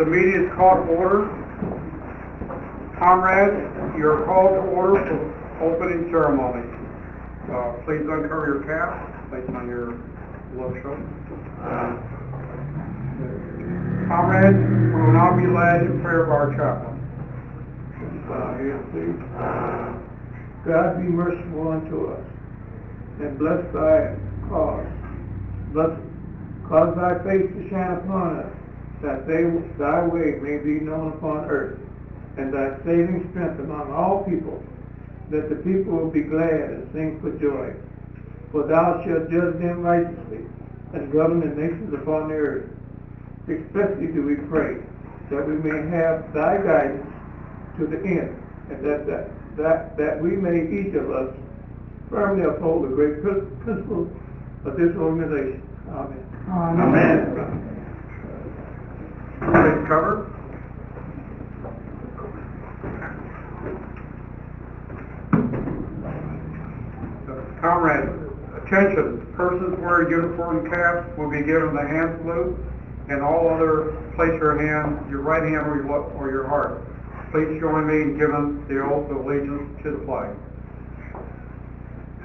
The meeting is called to order. Comrades, you're called to order for opening ceremony. Please uncover your cap, place on your left shoulder. Comrades, we will now be led in prayer by our chaplain. God be merciful unto us, and bless thy cause. Cause thy face to shine upon us, that thy way may be known upon earth, and thy saving strength among all people, that the people will be glad and sing for joy. For thou shalt judge them righteously, and govern the nations upon the earth. Especially do we pray, that we may have thy guidance to the end, and that we may each of us firmly uphold the great principles of this organization. Amen. Amen. Please cover. Comrades, attention. Persons wearing uniform caps will be given the hand salute, and all other place your hand, your right hand or your heart. Please join me in giving the oath of allegiance to the flag.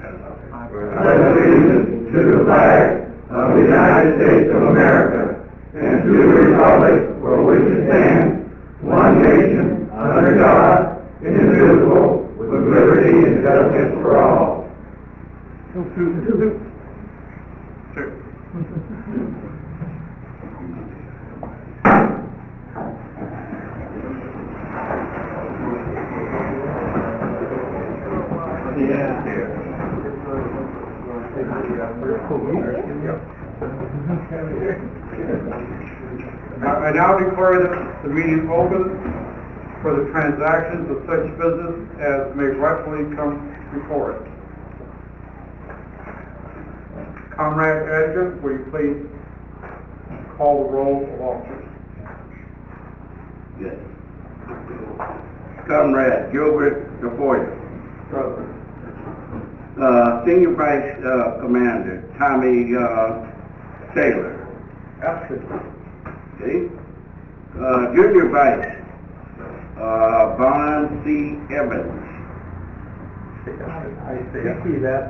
I pledge allegiance to the flag of the United States of America and to the republic for which it stands, one nation, under God, indivisible, with liberty and justice for all. I now declare that the meeting open for the transactions of such business as may rightfully come before it. Comrade Adjutant, will you please call the roll of officers? Yes. Comrade Gilbert DeFoyer. Present. Senior Vice Commander Tommy Taylor. Absent. Okay. Junior Vice Vaughn C. Evans. I see that.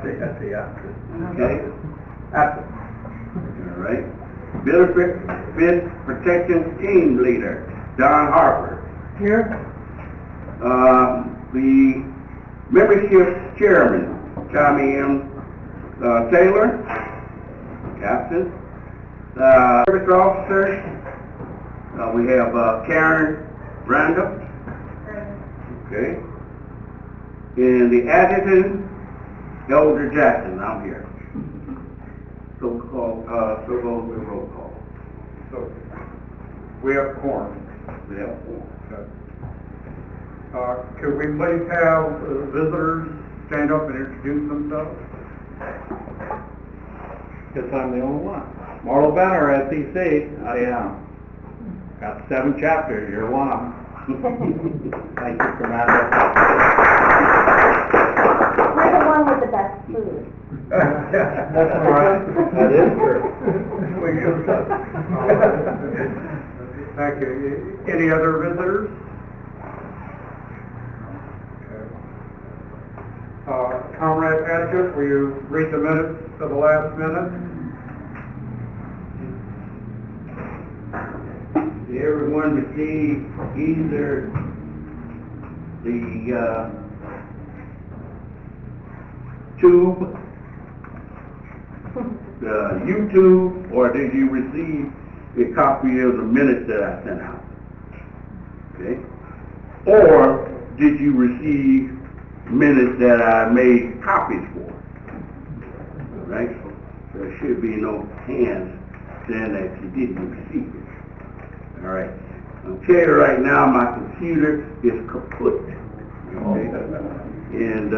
Okay. All right. Benefit Protection Team Leader Don Harper. Here. The Membership Chairman Tommy M. Taylor. Captain. Service Officer. We have Karen Randall. Okay. And the Adjutant, Elder Jackson. I'm here. So goes the roll call. So, we have quorum. We have four. Okay. Could we please have visitors stand up and introduce themselves? Guess I'm the only one. Marlo Benner, SEC. I got 7 chapters. You're one of them. Thank you, Commander. We're the one with the best food. That's all right. That is true. Thank you. Any other visitors? Comrade Adjutant, will you read the minutes of the last minute? Did everyone receive either the tube, the YouTube, or did you receive a copy of the minutes that I sent out? Okay. Or did you receive minutes that I made copies for? All right. So there should be no hands saying that you didn't receive it. All right. I'll tell you right now, my computer is kaput. Okay. And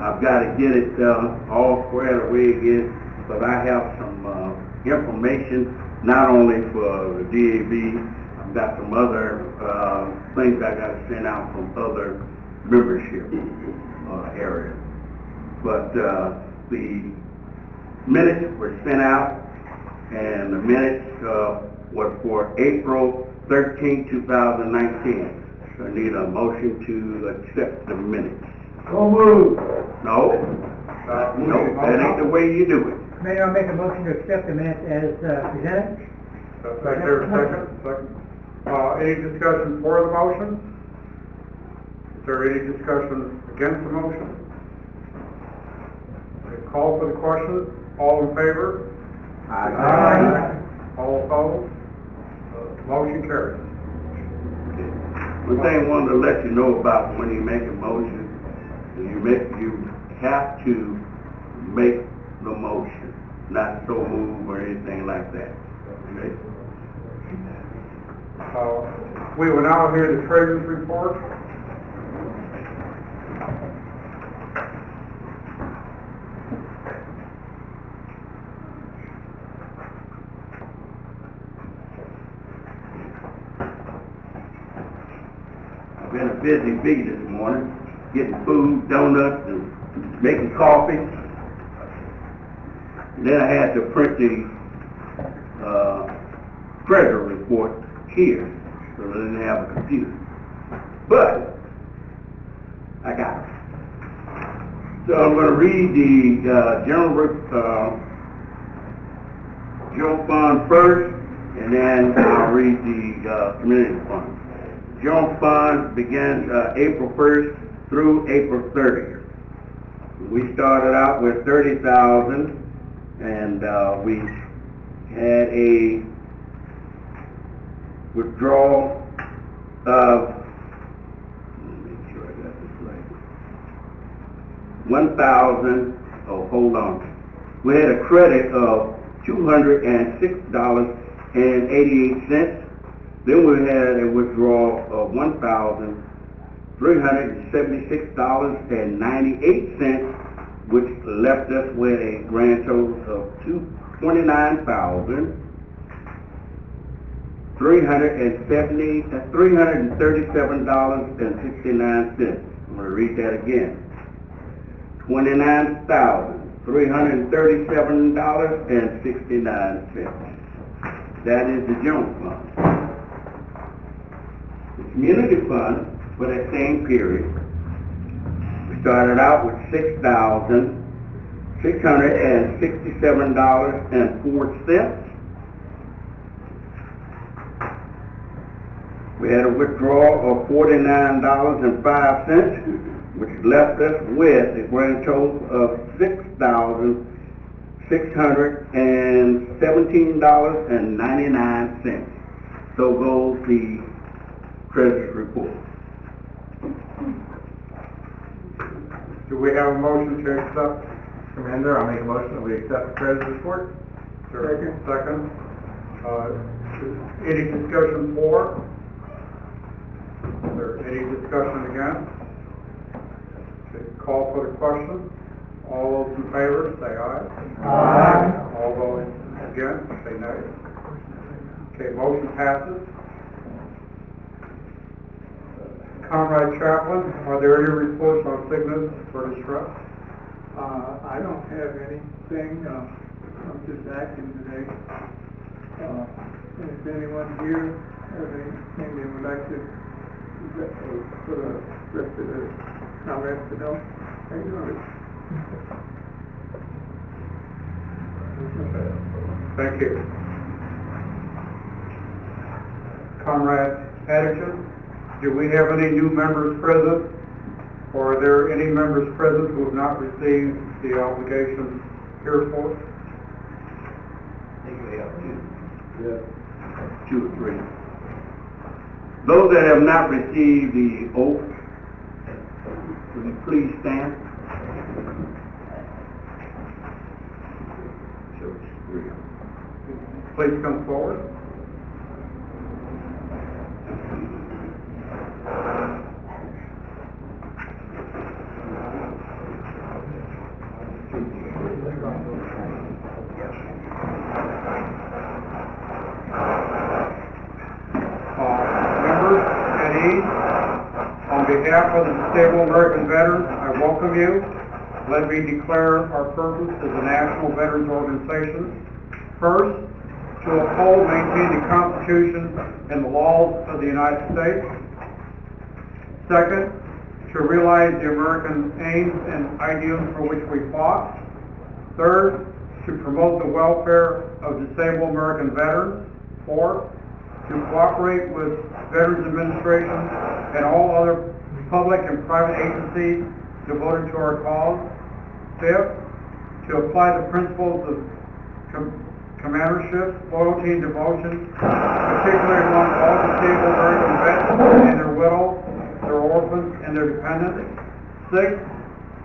I've got to get it all squared away again, but I have some information not only for the DAB. I've got some other things I got to send out from other membership areas. But the minutes were sent out, and the minutes were for April 13, 2019. So I need a motion to accept the minutes. So moved. No, no, that ain't the way you do it. Mayor, I'll make a motion to accept the minutes as presented. Is there a second? Second. Any discussion for the motion? Is there any discussion against the motion? Okay, call for the question. All in favor? Aye. All opposed? Motion carries. One thing I wanted to let you know about when you make a motion, you have to make the motion, not so move or anything like that. Okay? We will now hear the treasurer's report. I've been a busy bee this morning, getting food, donuts, and making coffee. And then I had to print the treasurer report here, so I didn't have a computer. But I got it. So I'm going to read the general fund first, and then I'll read the community fund. General fund begins April 1st through April 30th. We started out with 30,000, and we had a withdrawal of, let me make sure I got this right, 1,000, oh, hold on. We had a credit of $206.88. Then we had a withdrawal of $1,376.98, which left us with a grand total of $337.69. I'm going to read that again. $29,337.69. That is the general fund. The community fund for that same period, we started out with $6,667.04. We had a withdrawal of $49.05, which left us with a grand total of $6,617.99. So goes the treasurer's report. Do we have a motion to accept? Commander, I'll make a motion that we accept the treasurer's report. Second. Any discussion for? Is there any discussion against? Okay, call for the question. All those in favor, say aye. Aye. All those against, say nay. Okay, motion passes. Comrade Chaplain, are there any reports on sickness for distress? I don't have anything, I'm just acting today. If anyone here has anything they would like to, for the rest of the comments to know, thank you. Thank you. Comrade Addison, do we have any new members present? Or are there any members present who have not received the obligations heretofore? I think we have two. Yeah. 2 or 3. Those that have not received the oath, will you please stand? So it's 3. Please come forward. Members, at ease. On behalf of the disabled American veterans, I welcome you. Let me declare our purpose as a national veterans organization. First, to uphold, maintain the Constitution and the laws of the United States. Second, to realize the American aims and ideals for which we fought. Third, to promote the welfare of disabled American veterans. Fourth, to cooperate with Veterans Administration and all other public and private agencies devoted to our cause. Fifth, to apply the principles of commandership, loyalty, and devotion, particularly among all disabled American veterans and their widows, their orphans, and their dependents. Sixth,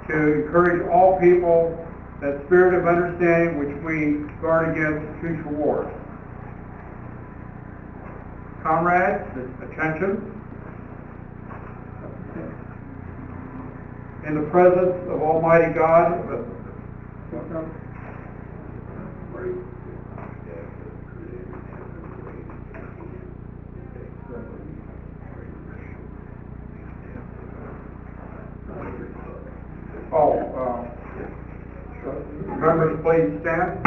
to encourage all people that spirit of understanding which we guard against future wars. Comrades, attention. In the presence of Almighty God, members, please stand.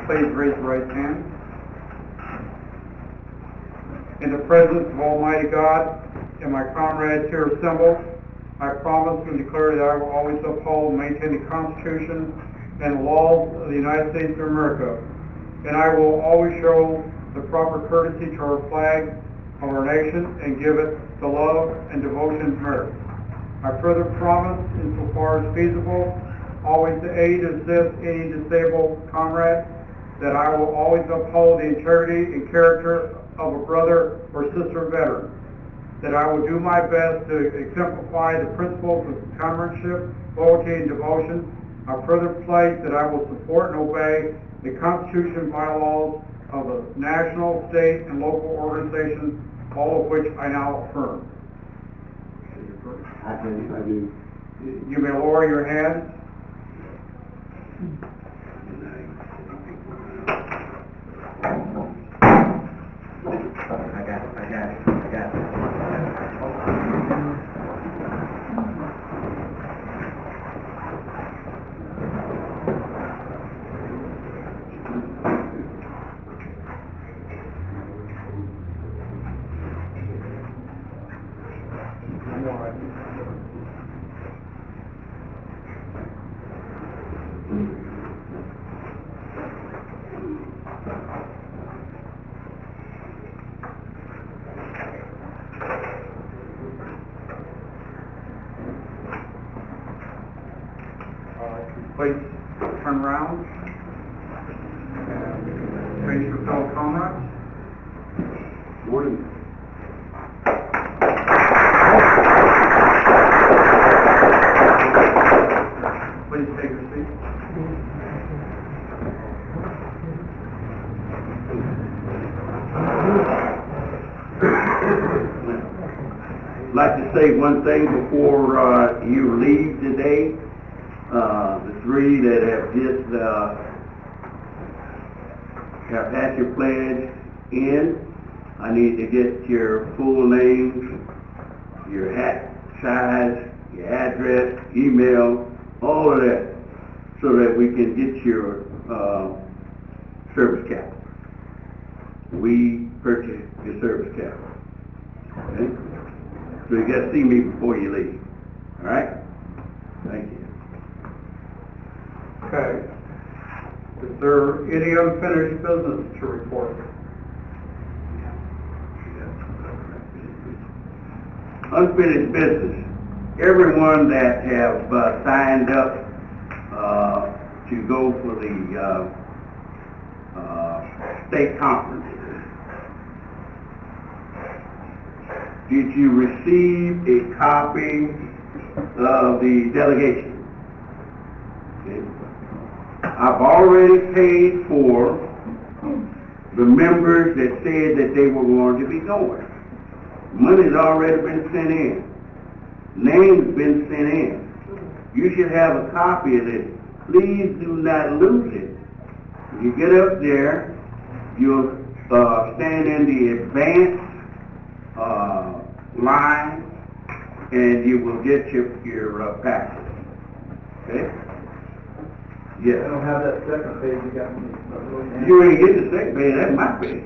Please raise your right hand. In the presence of Almighty God and my comrades here assembled, I promise and declare that I will always uphold and maintain the Constitution and the laws of the United States of America, and I will always show the proper courtesy to our flag of our nation and give it the love and devotion it merits. I further promise, insofar as feasible, always to aid and assist any disabled comrade, that I will always uphold the integrity and character of a brother or sister veteran, that I will do my best to exemplify the principles of comradeship, loyalty, and devotion. I further pledge that I will support and obey the Constitution and bylaws of the national, state, and local organizations, all of which I now affirm. I do. You may lower your hands. I got it. Please turn around and face your fellow comrades. Morning. Please take your seat. I'd like to say one thing before you leave today. The three that have just have had your pledge in, I need to get your full names, your hat size, your address, email, all of that, so that we can get your service cap. We purchase your service cap. Okay? So you got to see me before you leave. All right? Thank you. Okay. Is there any unfinished business to report? Unfinished business. Everyone that have signed up to go for the state conference, did you receive a copy of the delegation? Okay. I've already paid for the members that said that they were going to be going. Money's already been sent in. Names been sent in. You should have a copy of this. Please do not lose it. If you get up there, you'll stand in the advance line, and you will get your package. Okay? I Yes. don't have that second page you got me. You ain't get the second page, that's my page.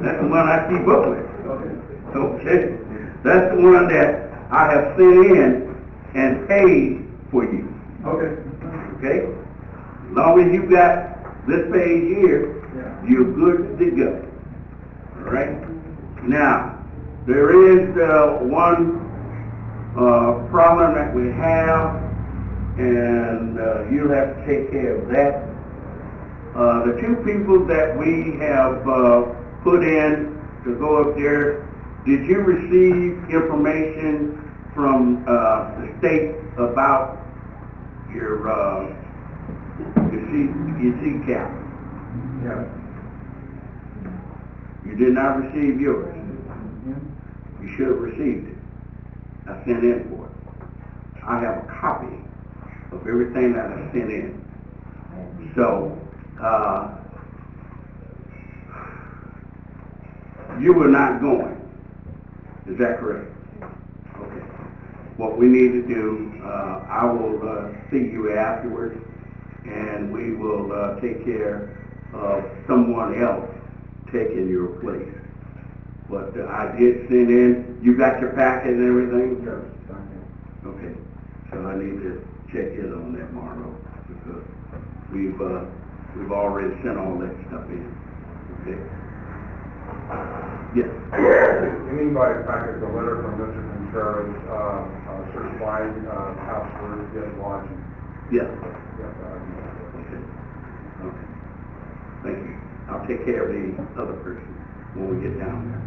That's the one I keep up with. Okay. Okay? That's the one that I have sent in and paid for you. Okay. Okay? As long as you got this page here, Yeah. you're good to go. All right? Now, there is one problem that we have, and you'll have to take care of that. The two people that we have put in to go up there, did you receive information from the state about your seat cap? Yeah. You did not receive yours. You should have received it. I sent in for it. I have a copy of everything that I sent in. So, you were not going. Is that correct? Okay. What we need to do, I will see you afterwards, and we will take care of someone else taking your place. But I did send in, you got your packet and everything? Yes. Okay, so I need to check in on that, Marlo, because we've already sent all that stuff in. Okay? Yes. You mean by packet, the letter from Mr. Contreras, certifying, house where he has lodging? Yes. Yes, Okay. Okay. Thank you. I'll take care of the other person when we get down there.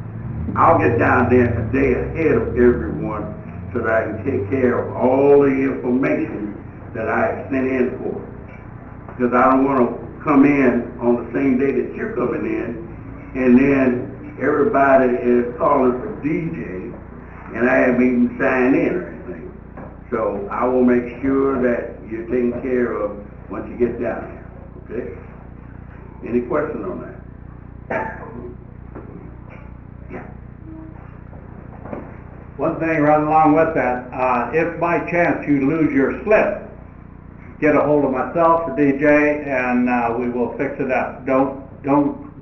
I'll get down there a day ahead of everyone so that I can take care of all the information that I sent in for. Because I don't want to come in on the same day that you're coming in, and then everybody is calling for DJ, and I haven't even signed in or anything. So I will make sure that you're taken care of once you get down here, okay? Any question on that? Yeah. One thing right along with that, if by chance you lose your slip, get a hold of myself or DJ and we will fix it up. Don't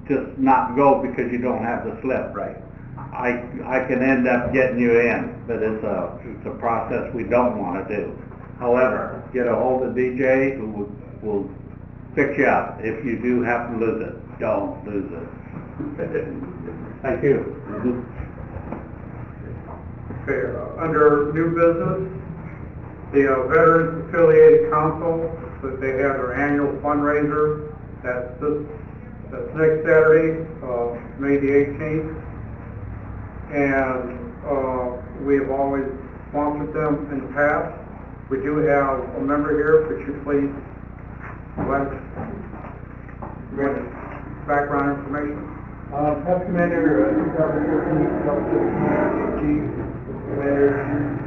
just not go because you don't have the slip. Right. I can end up getting you in, but it's a process we don't want to do. However, get a hold of DJ who will fix you up. If you do happen to lose it, don't lose it. Thank you. Okay, under new business, the Veterans Affiliated Council, that they have their annual fundraiser. That's next Saturday, May the 18th. And we have always sponsored them in the past. We do have a member here. Could you please let background information? Past Commander, 2013, Chief Commander,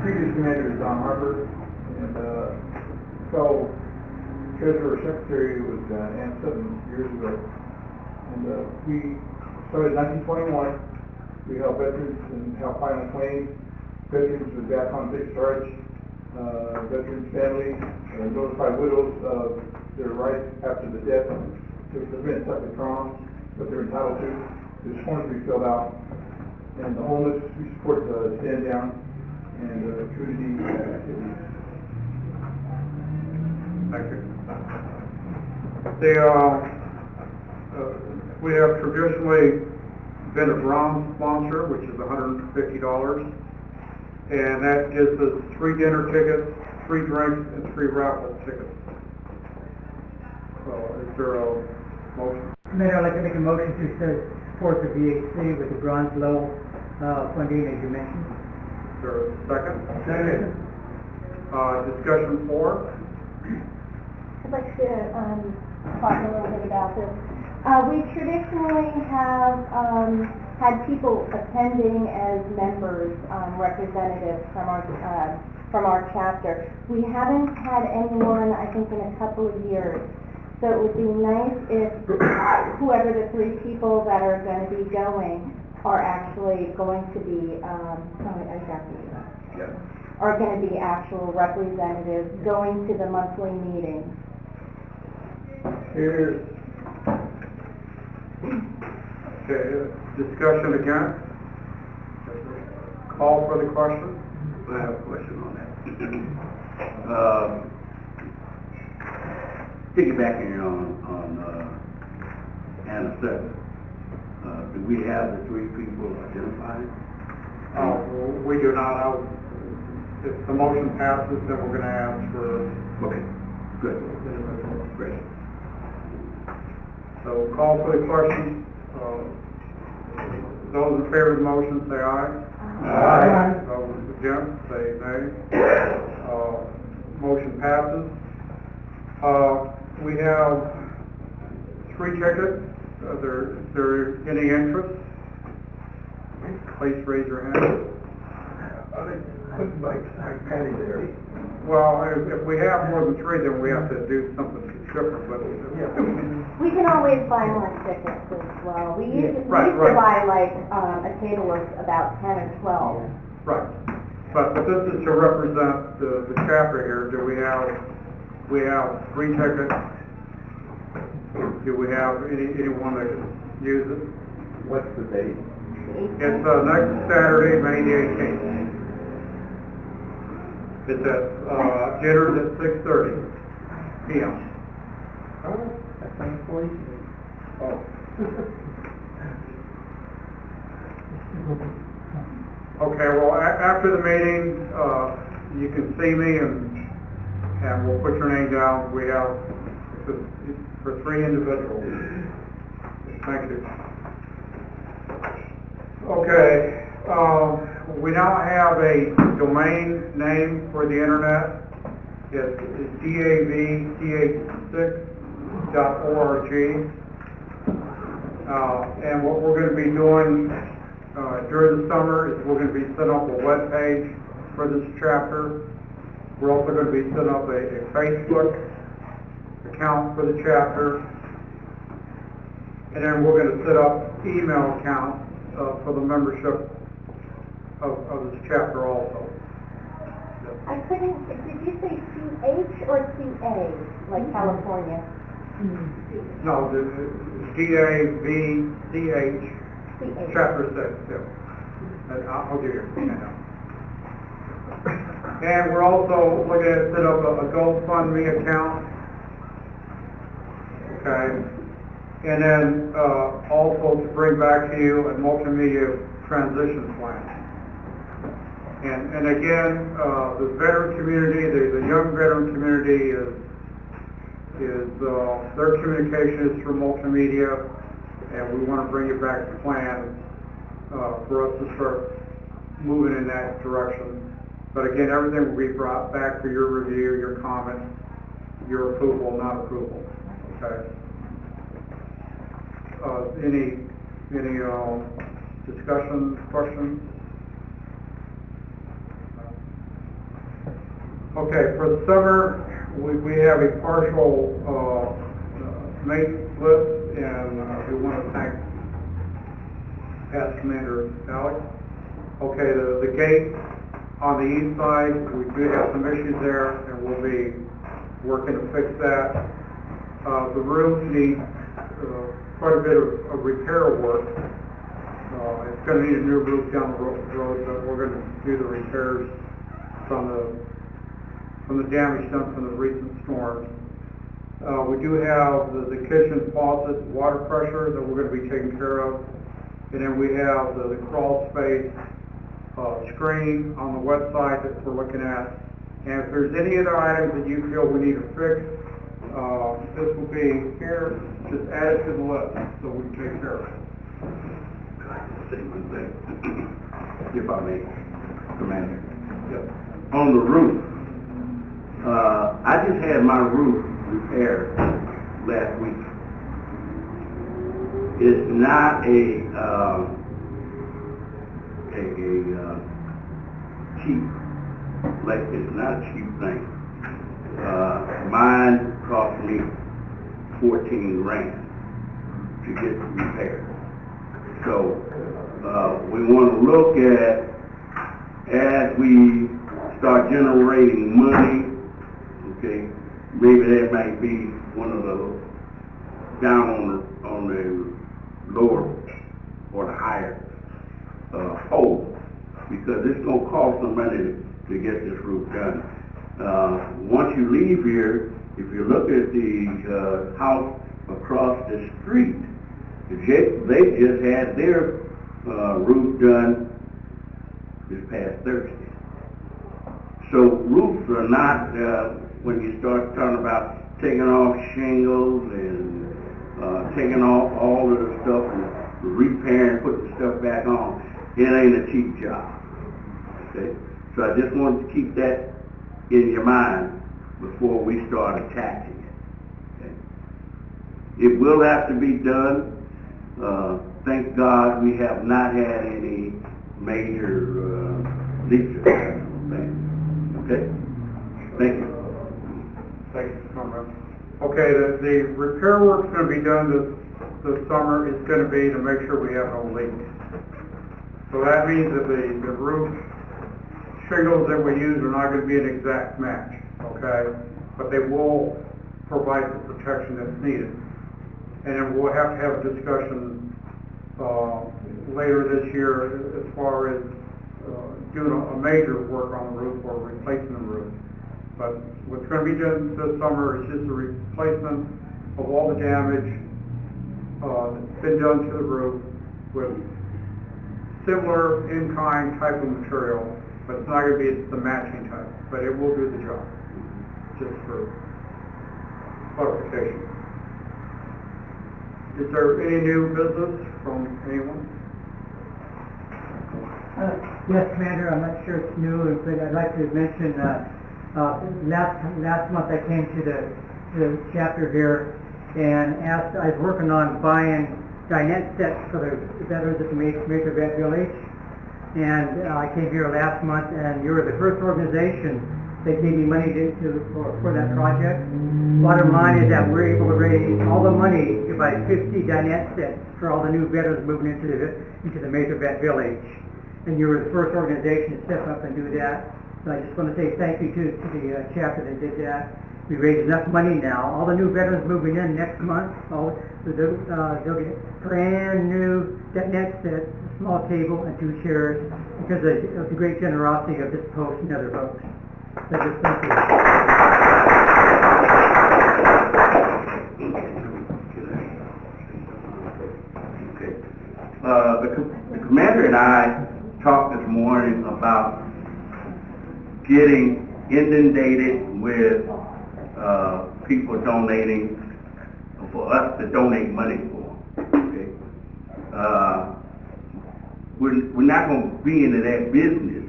previous Commander is Don Harper, and fellow Treasurer Secretary was Ann Sutton years ago. And we started in 1921. We help veterans and help file claims, veterans with VATCON discharge, veterans' families, notify widows of their rights after the death to prevent psychic trauma, what they're entitled to. There's forms to be filled out. And the homeless, we support the stand down and community activities. Thank you. We have traditionally been a bronze sponsor, which is $150, and that gives us 3 dinner tickets, 3 drinks, and 3 raffle tickets. So is there a motion? Mayor, I'd like to make a motion to support the VHC with the bronze level funding as you mentioned. Is there a second? Second. Discussion 4. I'd like to talk a little bit about this. We traditionally have had people attending as members, representatives from our chapter. We haven't had anyone, I think, in a couple of years. So it would be nice if whoever the 3 people that are going to be going are actually going to be, are going to be actual representatives going to the monthly meetings. Cheers. Okay, discussion again? Call for the question? I have a question on that. Piggybacking on Anna Seven, do we have the three people identified? We do not. If the motion passes, then we're gonna ask for Okay, good, individuals. great. So call for the question. Those in favor of the motion, say aye. Aye. Those against, say nay. Motion passes. We have 3 tickets. Is there any interest? Please raise your hand. Like Patty there. Well, if we have more than 3, then we have to do something different, but. We can always buy more tickets as well. We used to Right. buy like, a table of about 10 or 12. Right. But this is to represent the chapter here. Do we have 3 tickets? Do we have anyone that can use it? What's the date? It's next Saturday, May the 18th. It's at, dinner's at 6:30 p.m. That's on the 14th. Oh. Okay, well, after the meeting, you can see me and we'll put your name down. We have, it's for 3 individuals. Thank you. Okay, we now have a domain name for the internet. It's davch6.org. And what we're going to be doing during the summer is we're going to be setting up a web page for this chapter. We're also going to be setting up a Facebook account for the chapter. And then we're going to set up email accounts for the membership of this chapter also. I couldn't, did you say CH or CA, like California? No, the DAVCH, CH. chapter 6, yeah. And I'll give you a handout. And we're also looking at set up a GoFundMe account. Okay. And then also to bring back to you a multimedia transition plan. And again, the veteran community, the young veteran community is their communication is through multimedia, and we want to bring it back to plan for us to start moving in that direction. But again, everything will be brought back for your review, your comment, your approval, not approval. Okay. Any discussion, questions? Okay, for the summer, we have a partial mate list, and we want to thank past Commander Alex. Okay, the gate on the east side, we do have some issues there, and we'll be working to fix that. The roof needs quite a bit of repair work. It's going to need a new roof down the road, but we're going to do the repairs from the damage done from the recent storms. We do have the kitchen faucet water pressure that we're going to be taking care of. And then we have the crawl space screen on the website that we're looking at. And if there's any other items that you feel we need to fix, this will be here. Just add it to the list so we can take care of it. I'd like to say one thing, if I may, Commander. Yes. On the roof, I just had my roof repaired last week. It's not a cheap, like it's not a cheap thing. Mine cost me 14 grand to get repaired. So we want to look at, as we start generating money, okay, maybe that might be one of the down on the lower or the higher, pole, because it's gonna cost some money to get this roof done. Once you leave here, if you look at the, house across the street, they just had their, roof done this past Thursday. So roofs are not, when you start talking about taking off shingles and, taking off all of the stuff and repairing, putting stuff back on, it ain't a cheap job. Okay? So I just wanted to keep that in your mind before we start attacking it. Okay? It will have to be done. Thank God we have not had any major, leaks. Okay? Thank you. Thank you, Conrad. Okay, the repair work's gonna be done this summer. It's gonna be to make sure we have no leaks. So that means that the roof shingles that we use are not gonna be an exact match, okay? But they will provide the protection that's needed. And then we'll have to have a discussion, later this year as far as, doing a major work on the roof or replacing the roof. But what's going to be done this summer is just a replacement of all the damage that's been done to the roof with similar in-kind type of material, but it's not going to be the matching type, but it will do the job, just for clarification. Is there any new business from anyone? Yes, Commander, I'm not sure it's new, but I'd like to mention, last month I came to the chapter here and I was working on buying dinette sets for the veterans at the Major Vet Village. And I came here last month and you were the first organization that gave me money for that project. Bottom line is that we're able to raise all the money to buy 50 dinette sets for all the new veterans moving into the Major Vet Village. And you were the first organization to step up and do that. So I just want to say thank you to the chapter that did that. We raised enough money now. All the new veterans moving in next month, they'll get brand new dinette sets, a small table and 2 chairs because of the great generosity of this post and other folks. So just thank you. Okay. The commander and I talked this morning about getting inundated with people donating, for us to donate money for. Okay? We're not going to be into that business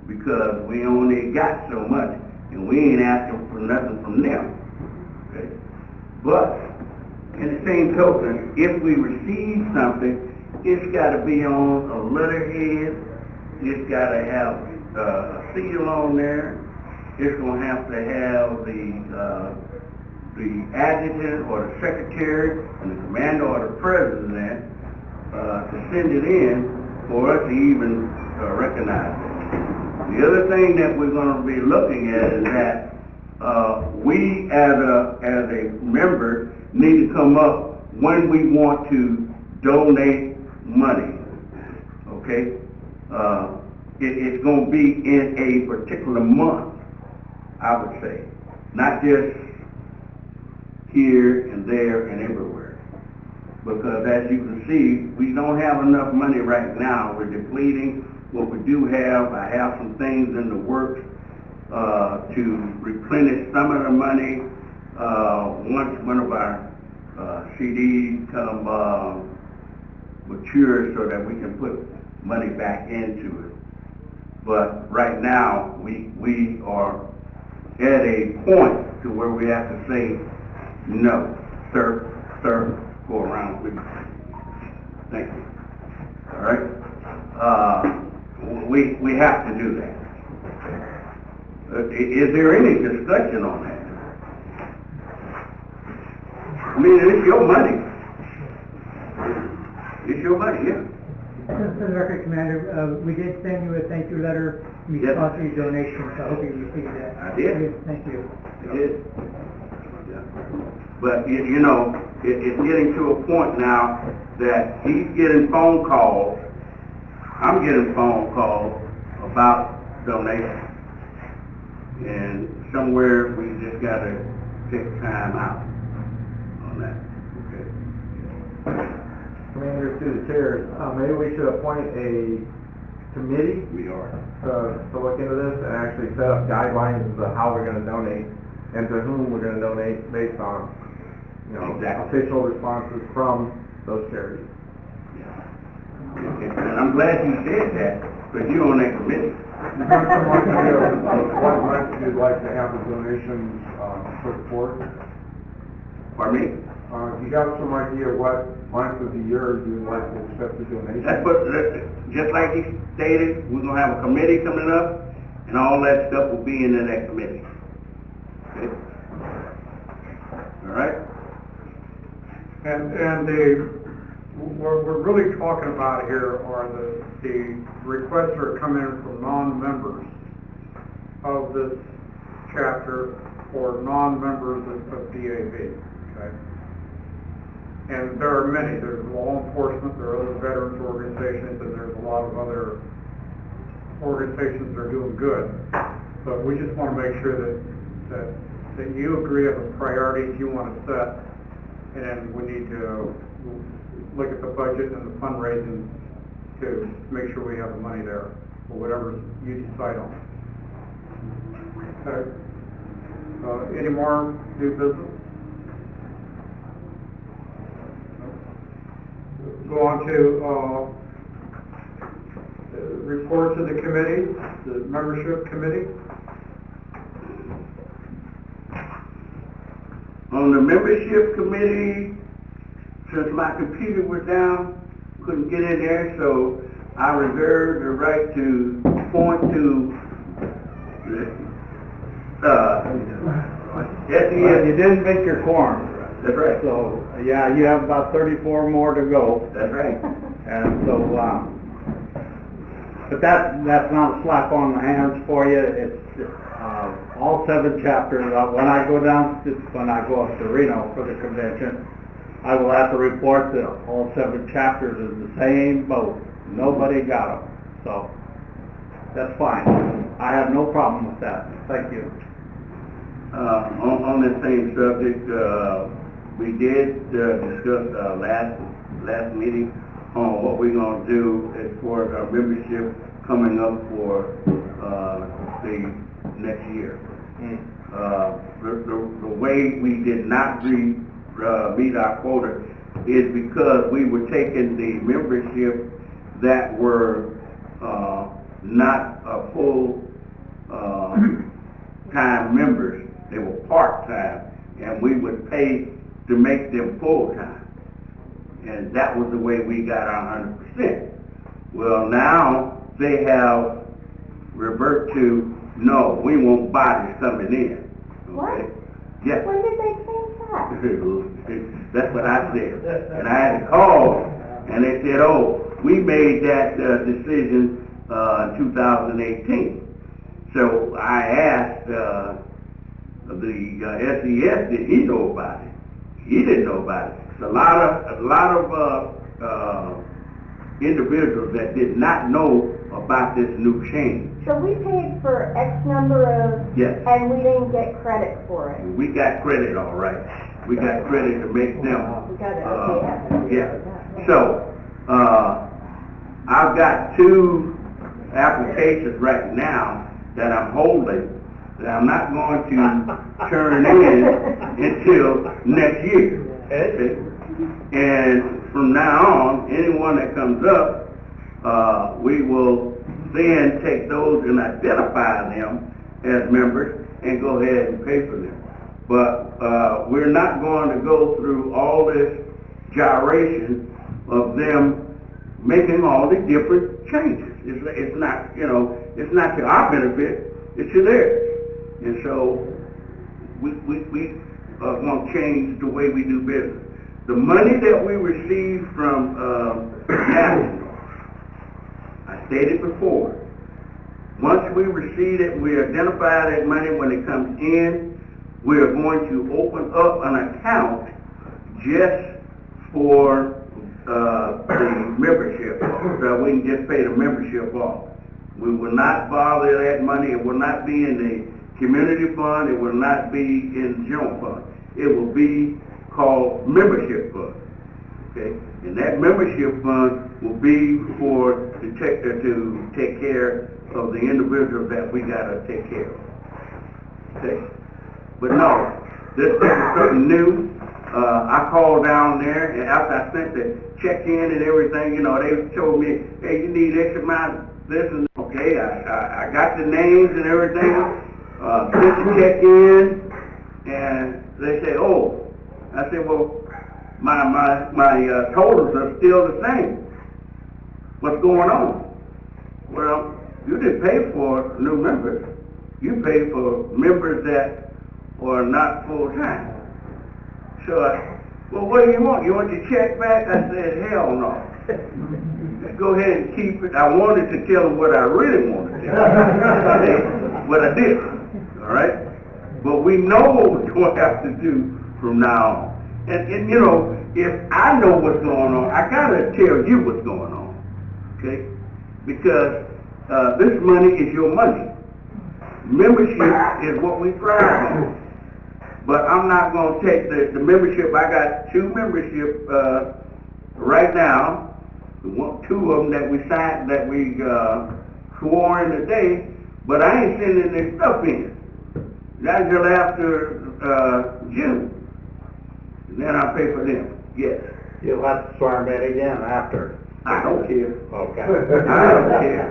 because we only got so much and we ain't asking for nothing from them. Okay? But in the same token, if we receive something, it's got to be on a letterhead. It's got to have a seal on there. It's going to have to have the adjutant or the secretary and the commander or the president to send it in for us to even recognize it. The other thing that we're going to be looking at is that we as a member need to come up when we want to donate money. Okay? It's going to be in a particular month, I would say. Not just here and there and everywhere. Because as you can see, we don't have enough money right now. We're depleting what we do have. I have some things in the works to replenish some of the money. Once one of our CDs come mature so that we can put money back into it. But right now, we are at a point to where we have to say, no, sir, go around with you. Thank you. All right? We have to do that. Is there any discussion on that? I mean, it's your money. It's your money, yeah. Just for the record, Commander, we did send you a thank you letter in response to your donation, so I hope you received that. I did. Thank you. I did. Yeah. But, you know, it's getting to a point now that he's getting phone calls, I'm getting phone calls about donations. And somewhere we just gotta take time out on that. Commander, through the chairs, maybe we should appoint a committee We are. to look into this and actually set up guidelines as to how we're gonna donate and to whom we're gonna donate based on, you know, Exactly. official responses from those charities. And I'm glad you said that, because you're on that committee. You got some idea of what month you'd like to have the donations, put forth? Pardon me? You got some idea what month of the year you'd like to accept the donation? That's what, just like he stated, we're gonna have a committee coming up, and all that stuff will be in that committee. Okay? All right? And what we're really talking about here are the requests that are coming in from non-members of this chapter or non-members of DAV, okay? And there are many. There's law enforcement, there are other veterans organizations, and there's a lot of other organizations that are doing good. But we just want to make sure that you agree on the priorities you want to set, and we need to look at the budget and the fundraising to make sure we have the money there for whatever you decide on. Okay. Any more new business? Go on to reports of the committee, the membership committee. On the membership committee, since my computer was down, couldn't get in there, so I reserved the right to point to SES. You didn't make your quorum. That's right. So, yeah, you have about 34 more to go. That's right. And so, but that's not a slap on the hands for you. It's all 7 chapters. When I go up to Reno for the convention, I will have to report that all 7 chapters is the same boat. Nobody got them. So that's fine. I have no problem with that. Thank you. On the same subject, we did discuss last meeting on what we're going to do as far as our membership coming up for the next year. The way we did not meet our quota is because we were taking the membership that were not a full time members. They were part-time, and we would pay to make them full-time. And that was the way we got our 100%. Well, now they have revert to, no, we want bodies coming in. Okay? What? Yes. When did they change that? That's what I said. And I had to call, and they said, oh, we made that decision in 2018. So I asked the SES, did he know about it? He didn't know about it. A lot of individuals that did not know about this new change. So we paid for X number of, Yes. and we didn't get credit for it. We got credit, all right. We got credit to make them. We got it, okay. Yeah. So, I've got 2 applications right now that I'm holding that I'm not going to turn in until next year. Okay? And from now on, anyone that comes up, we will then take those and identify them as members and go ahead and pay for them. But we're not going to go through all this gyration of them making all the different changes. It's not, you know, it's not to our benefit, it's to theirs. And so we want to change the way we do business. The money that we receive from national, I stated before, once we receive it, we identify that money when it comes in. we are going to open up an account just for the membership, so we can just pay the membership off. We will not bother that money. It will not be in the community fund. It will not be in the general fund. It will be called membership fund. Okay, and that membership fund will be for to take care of the individuals that we gotta take care of. Okay, but no, this is something new. I called down there, and after I sent the check in and everything, you know, they told me, hey, you need X amount of this and okay. I got the names and everything. Sent the check in, and they say, oh, I said, well, my totals are still the same. What's going on? Well, you didn't pay for new members. You paid for members that are not full time. So well, what do you want? You want your check back? I said, hell no. Go ahead and keep it. I wanted to tell them what I really wanted to tell them, but I didn't. All right? But we know what we're going to have to do from now on. And you know, if I know what's going on, I gotta tell you what's going on, okay? Because this money is your money. Membership is what we thrive on. But I'm not gonna take the membership. I got 2 membership right now. Two of them that we signed, that we swore in today. But I ain't sending their stuff in. That's until after June. And then I'll pay for them. Yes. You'll have to swear them in again after. I don't care. Okay. I don't care.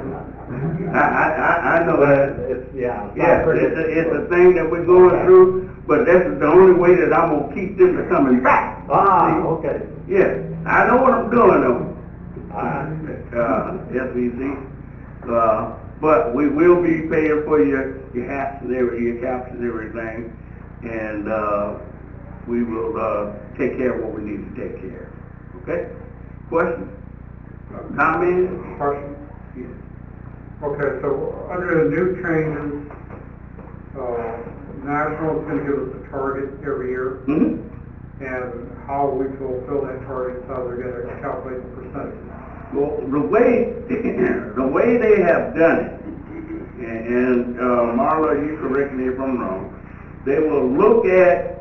I know that. It's, yeah. It's a thing that we're going through, but that's the only way that I'm going to keep them from coming back. Ah, okay. Yes. I know what I'm doing though. SEC. But we will be paying for your hats and your caps and everything, and we will take care of what we need to take care of. Okay? Questions? Comments? Question? Yes. Okay, so under the new changes, National is going to give us a target every year, and how we fulfill that target, how they're going to calculate the percentage. Well, the way they have done it, and Marla, you correct me if I'm wrong, they will look at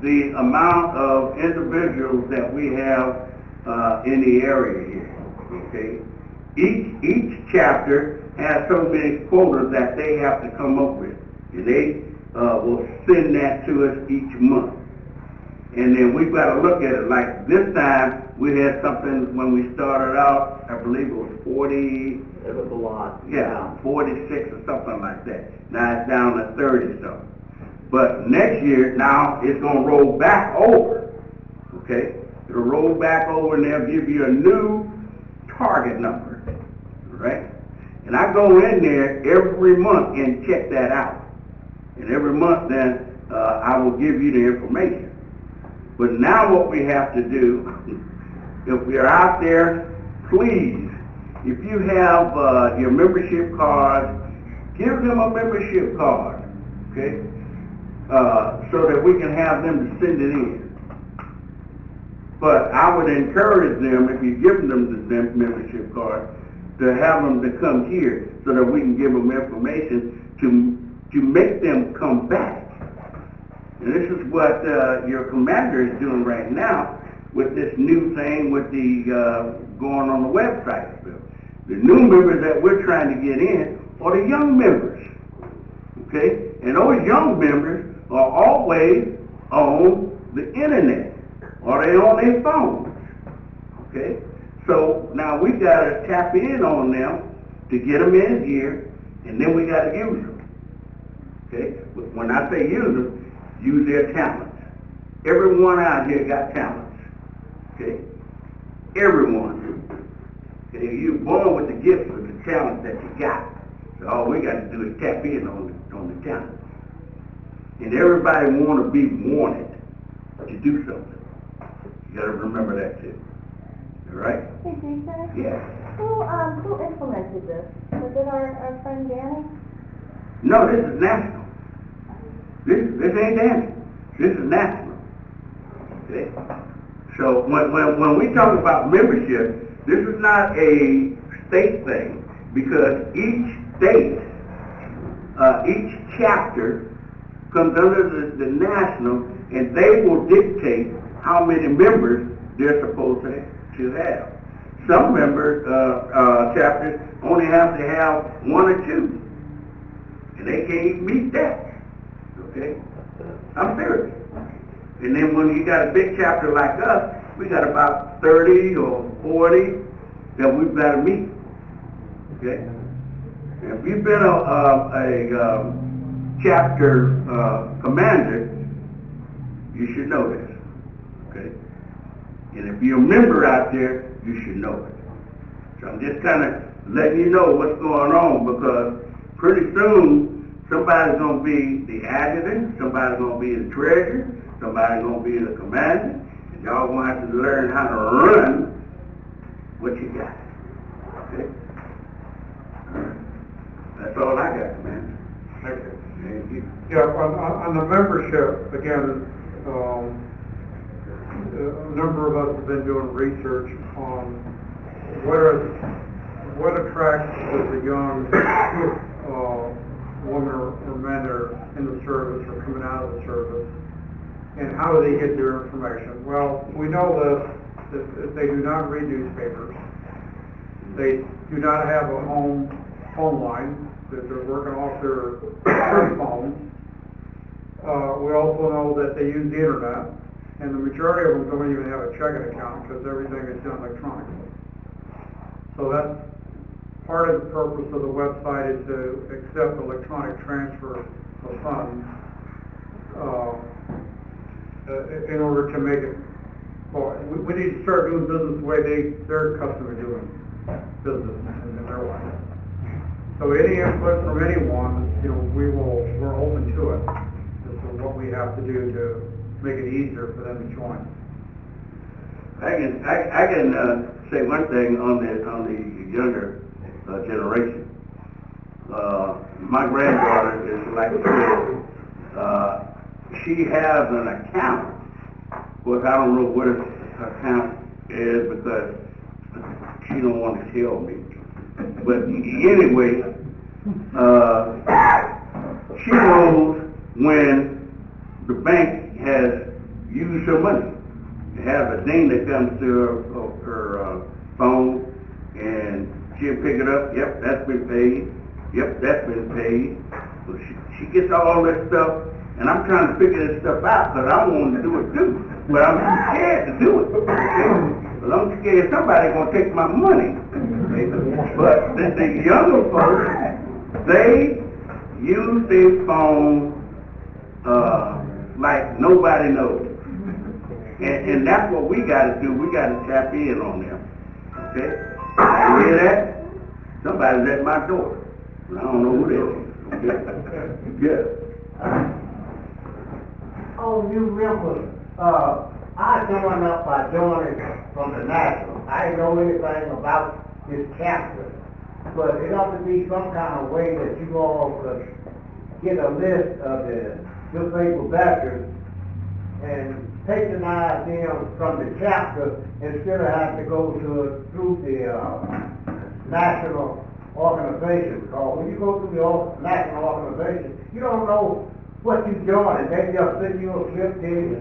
the amount of individuals that we have in the area here. Okay, each chapter has so many quotas that they have to come up with, and they will send that to us each month. And then we've got to look at it. Like this time, we had something when we started out, I believe it was 40. It was a lot. Yeah, 46 or something like that. Now it's down to 30 something. But next year, now it's going to roll back over. Okay? It'll roll back over and they'll give you a new target number. Right? And I go in there every month and check that out. And every month then I will give you the information. But now what we have to do, if we're out there, please, if you have your membership card, give them a membership card, okay? So that we can have them to send it in. But I would encourage them, if you give them the membership card, to have them to come here so that we can give them information to make them come back. And this is what your commander is doing right now with this new thing with the going on the website. The new members that we're trying to get in are the young members. Okay? And those young members are always on the internet or they on their phones. Okay? So now we got to tap in on them to get them in here, and then we got to use them. Okay? When I say use them, use their talents. Everyone out here got talents. Okay? Everyone. Okay? You're born with the gifts of the talents that you got. So all we got to do is tap in on the talent. And everybody want to be wanted to do something. You got to remember that too. All right? Hey, Jason? Yeah. Who implemented this? Was it our friend Danny? No, this is national. This ain't Danny. This is national. Okay? So when we talk about membership, this is not a state thing, because each state, each chapter comes under the national, and they will dictate how many members they're supposed to have. Some members, chapters only have to have 1 or 2, and they can't meet that. Okay? I'm serious. And then when you got a big chapter like us, we got about 30 or 40 that we've got to meet. Okay? And if you've been a chapter commander, you should know this. Okay? And if you're a member out there, you should know it. So I'm just kind of letting you know what's going on, because pretty soon somebody's going to be the adjutant, somebody's going to be the treasurer, somebody's going to be the commander, and y'all going to have to learn how to run what you got. Okay? That's all I got, man. Thank you. Thank you. Yeah, on the membership, again, a number of us have been doing research on what attracts the young women or men that are in the service or coming out of the service, and how do they get their information? Well, we know that they do not read newspapers, they do not have a phone line, that they're working off their phones. We also know that they use the internet, and the majority of them don't even have a checking account because everything is done electronically. So that's part of the purpose of the website, is to accept electronic transfer of funds in order to make it. Well, we need to start doing business the way they're accustomed to doing business in their life. So any input from anyone, we're open to it. This is what we have to do to make it easier for them to join. I can say one thing on the younger generation. My granddaughter is like she has an account. Of course, I don't know what her account is because she don't want to tell me. But anyway, she knows when the bank has used her money. It has a ding that comes to her phone, and she'll pick it up. Yep, that's been paid. Yep, that's been paid. So she gets all this stuff, and I'm trying to figure this stuff out because I want to do it too. But I'm too scared to do it. Okay? Because I'm scared somebody's going to take my money. Okay? But the younger folks, they use their phone like nobody knows. And that's what we got to do. We got to tap in on them. Okay? You hear that? Somebody's at my door. I don't know who that is. Okay? Yeah. Oh, you members, I joined up by joining from the national. I didn't know anything about this chapter, but it ought to be some kind of way that you all could get a list of the disabled veterans and patronize them from the chapter instead of having to go through the national organization. Because when you go through the national organization, you don't know what you joined. They just send you a slip, then you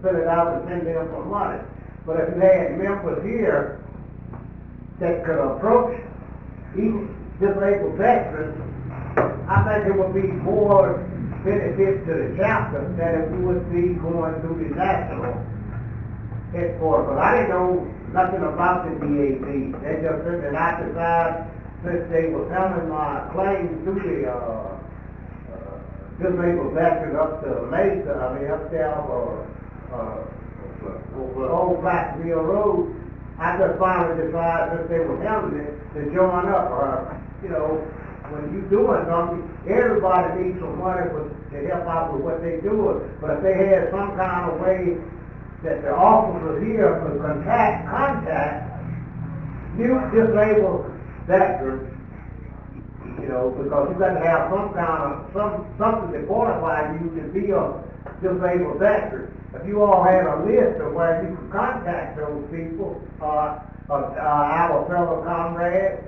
fill it out and send them for money. But if they had members here that could approach each disabled veteran, I think it would be more benefit to the chapter than it would be going through the national headquarters. But I didn't know nothing about the DAV. They just said that I decided, since they were selling my claim to the disabled veterans up to Mesa, up there over Old Black Mill Road, I just finally decided, since they were handling it, to join up. When you're doing something, everybody needs some money to help out with what they're doing. But if they had some kind of way that the officers here could contact new disabled veterans, because you got to have some kind of something to qualify you to be a disabled veterans. If you all had a list of where you could contact those people, our fellow comrades,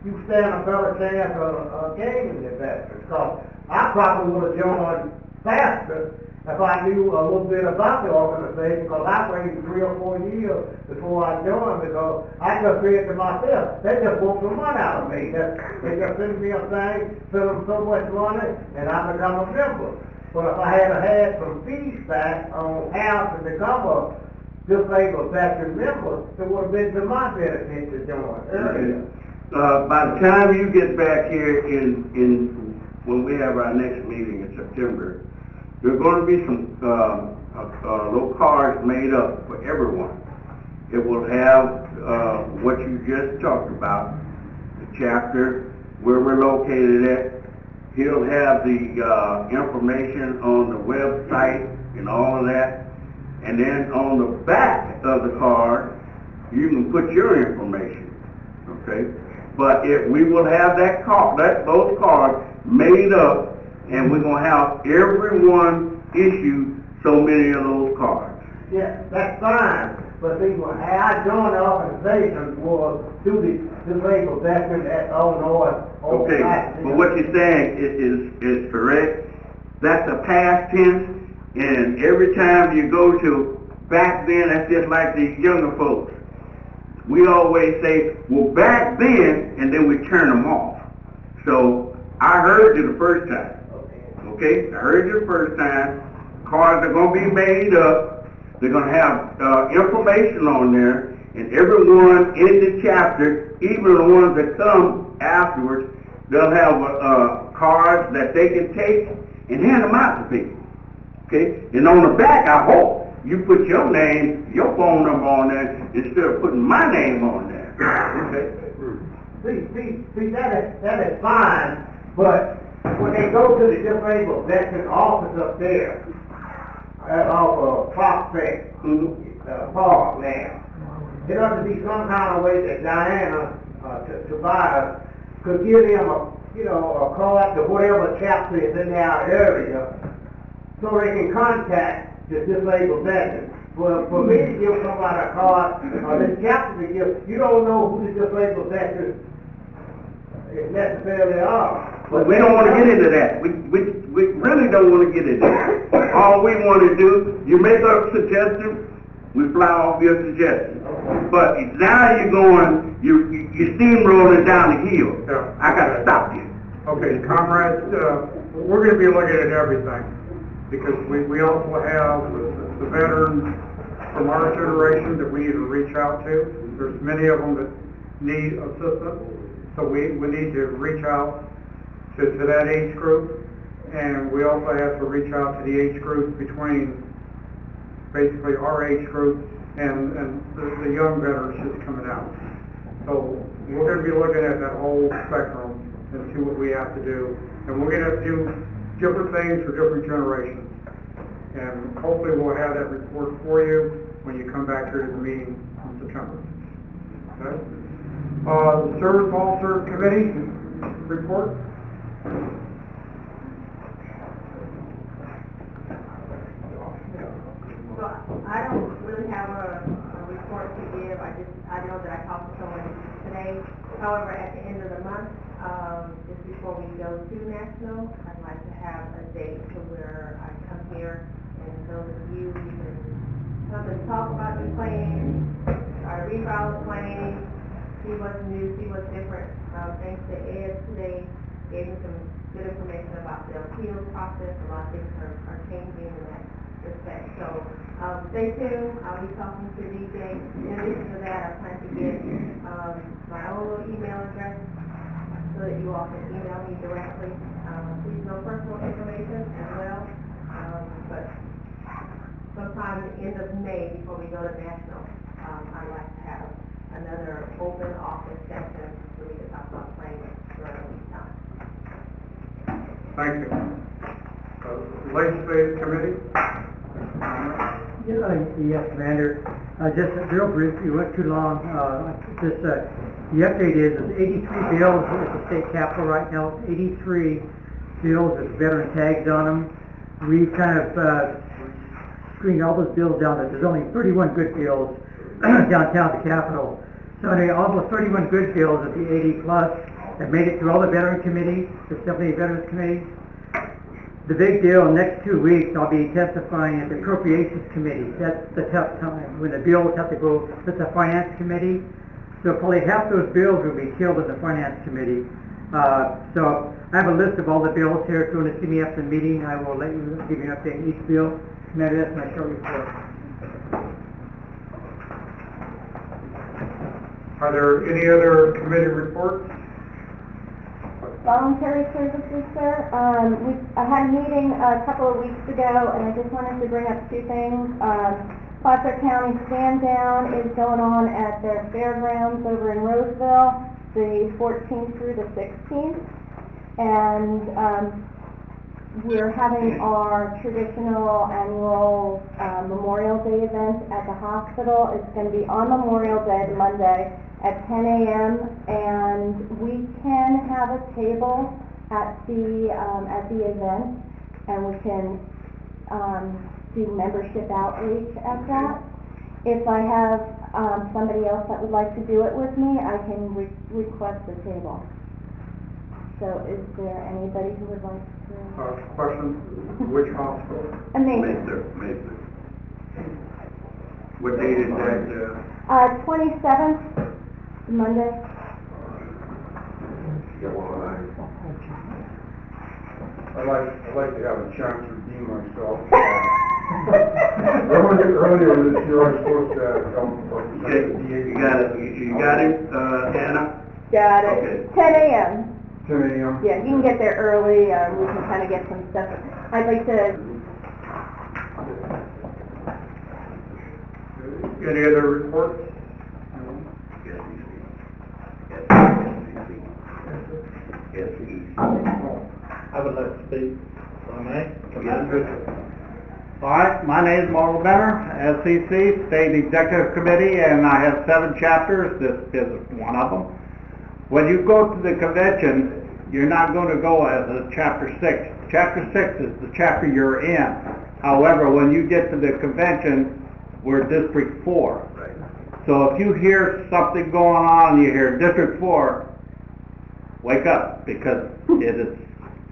you stand a better chance of gaining the veterans. Because I probably would have joined faster if I knew a little bit about the organization, because I waited 3 or 4 years before I joined, because I just said to myself, they just want some money out of me. They just send me a thing, send them so much money, and I become a member. But if I had some feedback on how to become a disabled veteran member, it would have been to my benefit to join earlier. By the time you get back here when we have our next meeting in September, there are going to be some little cards made up for everyone. It will have what you just talked about, the chapter, where we're located at. He'll have the information on the website and all of that. And then on the back of the card, you can put your information, okay? But we will have those cards made up, and we're going to have everyone issue so many of those cards. Yeah, that's fine. But see, when I joined the organization was through the disabled veterans at Illinois. Okay, but what you're saying is correct. That's a past tense, and every time you go to back then, that's just like the younger folks. We always say, well, back then, and then we turn them off. So I heard you the first time. Okay, I heard you the first time. Cards are going to be made up. They're going to have information on there, and everyone in the chapter, even the ones that come afterwards, they'll have cards that they can take and hand them out to people. Okay, and on the back, I hope you put your name, your phone number on there instead of putting my name on there. Okay. See, that is fine, but when they go to the disabled veteran office up there, off of Prospect Park now, there ought to be some kind of way that Diana, Tobias, could give them a card to whatever chapter is in their area, so they can contact the disabled veteran. For me to give somebody a card, or this chapter to give, you don't know who the disabled veterans necessarily are. But we don't want to get into that. We really don't want to get into that. All we want to do, you make a suggestion, we fly off your suggestion. But now you're steamrolling down the hill. Yeah. I got to stop you. Okay, comrades, we're going to be looking at everything, because we also have the veterans from our generation that we need to reach out to. There's many of them that need assistance, so we need to reach out to that age group, and we also have to reach out to the age groups between basically our age group and the young veterans just coming out. So we're going to be looking at that whole spectrum and see what we have to do, and we're going to have to do different things for different generations, and hopefully we'll have that report for you when you come back here to the meeting in September. Okay? The Service Officer Committee report. So I don't really have a report to give. I know that I talked to someone today. However, at the end of the month, just before we go to national, I'd like to have a date to where I come here, and those of you can come and talk about the plan, try to refile the plan, see what's new, see what's different. Thanks to Ed today, gave me some good information about the appeals process. A lot of things are changing in that respect. So stay tuned. I'll be talking to DJ. In addition to that, I plan to get my own little email address so that you all can email me directly. Please no personal information as well. But sometime at the end of May, before we go to national, I'd like to have another open office session so we can talk about planning during the week time. Thank you. Legislative Committee. Yes, Commander. Just real brief, you went too long. The update is 83 bills at the state capitol right now. 83 bills with veteran tags on them. we kind of screened all those bills down. There's only 31 good bills downtown at the Capitol. So anyway, all those 31 good bills of the 80 plus have made it through all the veteran committees, the 78 veterans committees. The big deal, next 2 weeks, I'll be testifying at the Appropriations Committee. That's the tough time, when the bills have to go to the Finance Committee. So probably half those bills will be killed in the Finance Committee. So I have a list of all the bills here. If you want to see me after the meeting, I will let you give you an update on each bill. And that's my short report. Are there any other committee reports? Voluntary services, sir. I had a meeting a couple of weeks ago, and I just wanted to bring up two things. Placer County Stand Down is going on at their fairgrounds over in Roseville, the 14th through the 16th. And we're having our traditional annual Memorial Day event at the hospital. It's going to be on Memorial Day, Monday, at 10 a.m. and we can have a table at the event, and we can do membership outreach at that. If I have somebody else that would like to do it with me, I can request the table. So is there anybody who would like to? Question, which hospital? Amazing. Mesa. What date is that? 27th, Monday. I'd like to have a chance to redeem myself. Earlier this year, I was supposed to come represent the DA. You got it, Anna? Got it. Okay. 10 a.m. 10 a.m. Yeah, you can get there early. We can kind of get some stuff. I'd like to. Any other reports? I would like to speak, if I may. All right, my name is Marvel Benner, SCC, State Executive Committee, and I have 7 chapters. This is one of them. When you go to the convention, you're not going to go as a Chapter 6. Chapter 6 is the chapter you're in. However, when you get to the convention, we're District 4. Right. So if you hear something going on, you hear District 4, wake up, because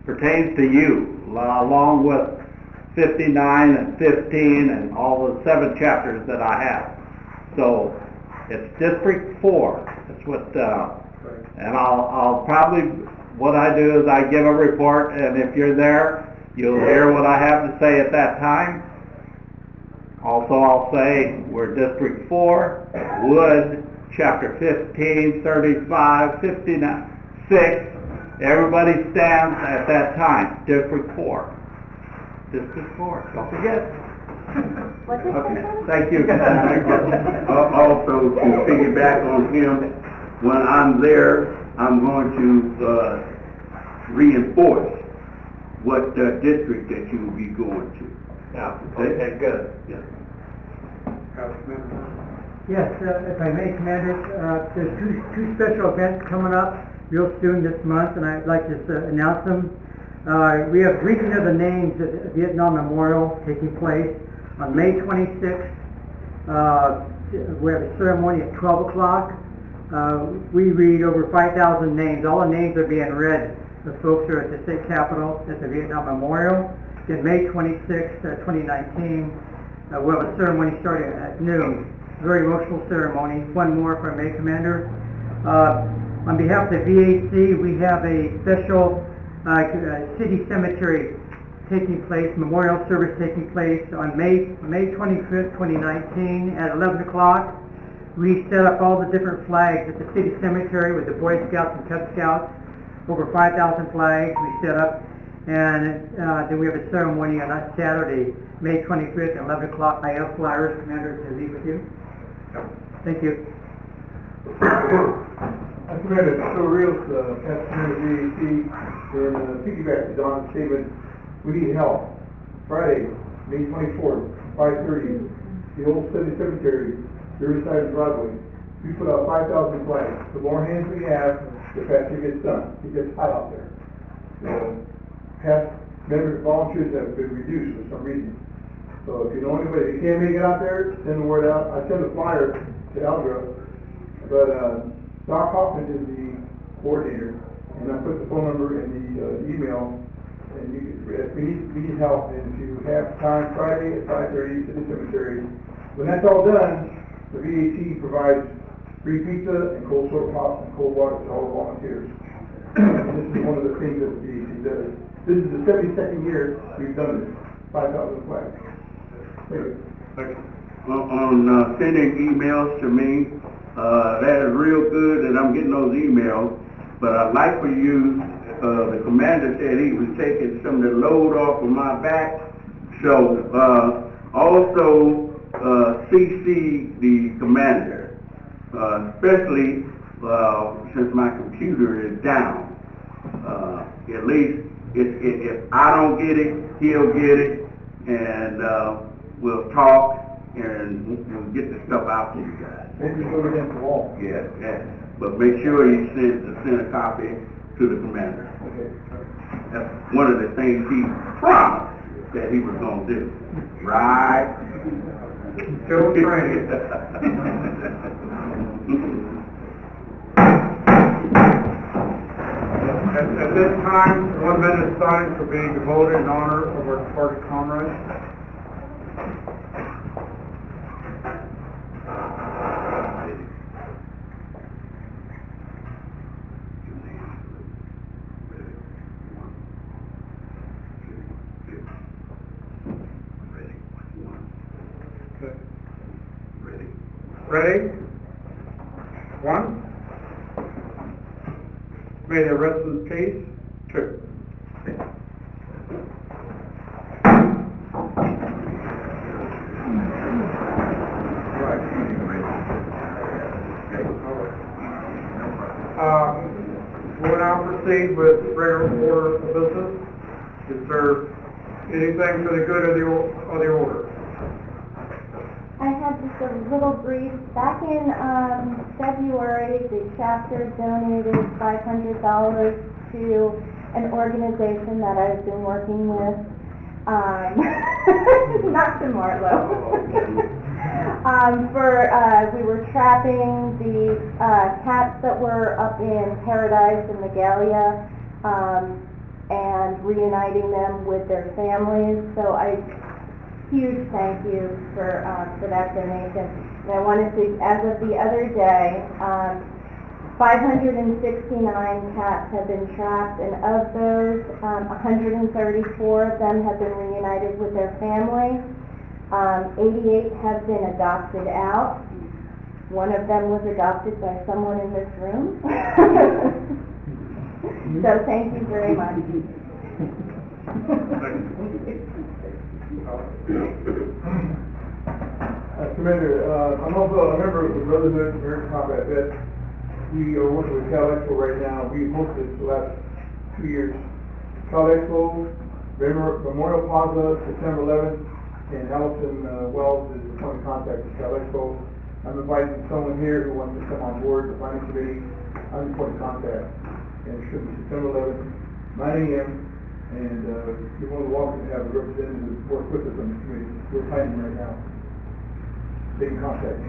pertains to you, along with 59 and 15 and all the 7 chapters that I have. So it's District 4. That's what, and I'll probably, what I do is I give a report, and if you're there, you'll hear what I have to say at that time. Also, I'll say we're District 4, Wood, Chapter 15, 35, 59, 6. Everybody stands at that time. District 4. District 4. Don't forget. What's it? Okay, Thank you. Also, to piggyback on him, when I'm there, I'm going to reinforce what district that you will be going to. Yeah. Okay, good. Yeah. Yes, if I may, Commander, there's two special events coming up real soon this month, and I'd like to announce them. We have reading of the names at the Vietnam Memorial taking place on May 26th. We have a ceremony at 12 o'clock. We read over 5,000 names. All the names are being read. The folks are at the state capitol at the Vietnam Memorial. Then May 26th, 2019, we'll have a ceremony starting at noon. Very emotional ceremony. One more, if I may, Commander. On behalf of the VAC, we have a special city cemetery taking place, memorial service taking place on May 25th, 2019 at 11 o'clock. We set up all the different flags at the city cemetery with the Boy Scouts and Cub Scouts. Over 5,000 flags we set up. And then we have a ceremony on that Saturday, May 25th at 11 o'clock. I have flyers, Commander, to leave with you. Thank you. I'm Commander Rios, Pastor VAC, we're in piggyback to Don's statement. We need help. Friday, May 24th, 5:30, the old city cemetery, Riverside and Broadway. We put out 5,000 flags. The more hands we have, the faster it gets done. It gets hot out there. So, volunteers have been reduced for some reason. So if you know anybody, if you can't make it out there, send the word out. I sent a flyer to Eldra, but, Doc Hoffman is the coordinator, and I put the phone number in the email, and you can, if we need help, and if you have time Friday at 5:30 to the cemetery. When that's all done, the VAC provides free pizza and cold soda pops and cold water to all the volunteers. And this is one of the things that the VAC does. This is the 72nd year we've done this, 5,000 flags. Thank you. On sending emails to me, that is real good that I'm getting those emails, but I'd like for you, the commander said he was taking some of the load off of my back, so also CC the commander, especially since my computer is down. At least if I don't get it, he'll get it, and we'll talk and we'll get the stuff out to you guys. Maybe put it against the wall. Yeah, yeah. But make sure you send a copy to the commander. Okay. That's one of the things he promised that he was gonna do. Right? Still training. At this time, 1 minute silence for being devoted in honor of our departed comrades. Ready? One. May they rest in peace. Two. We'll now proceed with regular order of business. Is there anything for the good of the order? I had just a little brief, back in February, the chapter donated $500 to an organization that I've been working with, not to Marlowe, we were trapping the cats that were up in Paradise and Magalia, and reuniting them with their families, so huge thank you for that donation. And I wanted to, as of the other day, 569 cats have been trapped, and of those, 134 of them have been reunited with their family. 88 have been adopted out. One of them was adopted by someone in this room. So thank you very much. Commander, I'm also a member of the Brotherhood American Combat Vets. We are working with Cal Expo right now. We hosted the last 2 years. Cal Expo, Memorial Plaza, September 11th, and Allison Wells is the point of contact with Cal Expo. I'm inviting someone here who wants to come on board the planning committee. I'm the point of contact. And it should be September 11th, 9 a.m. And you're more than welcome to have a representative work with us on the committee. We're planning right now. They can contact me.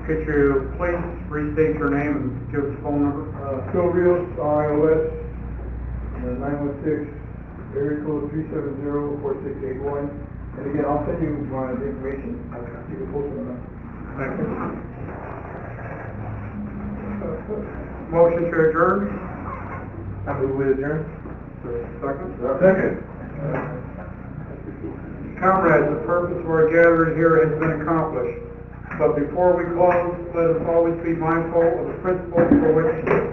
Could you please restate your name and give us a phone number? Phil Rios, RIOS, 916, area code 370-4681. And again, I'll send you my information. You can post it on that. Thank you. Motion to adjourn? I move we adjourn. Second? Second. Comrades, the purpose of our gathering here has been accomplished. But before we close, let us always be mindful of the principles for which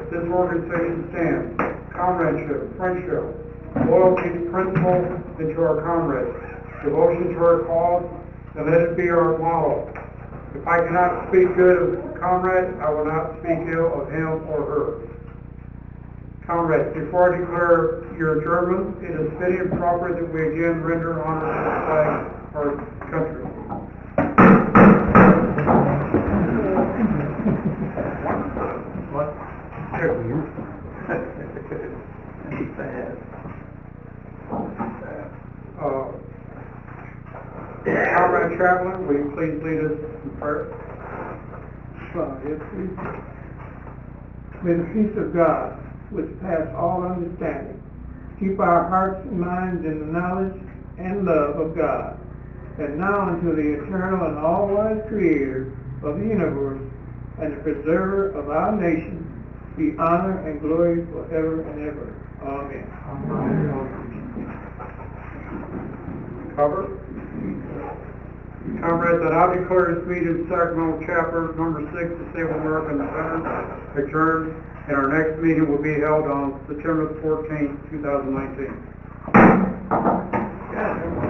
this organization stands. Comradeship, friendship, loyalty to principle and to our comrades, devotion to our cause, and let it be our motto. If I cannot speak good of a comrade, I will not speak ill of him or her. Comrades, before I declare your adjournment, it is fitting and proper that we again render honor to the flag of our country. What? There. Grand Chaplain, will you please lead us in prayer? Yes, please. May the peace of God, which pass all understanding, keep our hearts and minds in the knowledge and love of God, and now unto the eternal and all-wise Creator of the universe and the preserver of our nation, be honor and glory forever and ever. Amen. Cover. Comrades, I now declare this meeting, Sacramento Chapter number 6, Disabled American Veterans, adjourned, and our next meeting will be held on September 14th, 2019.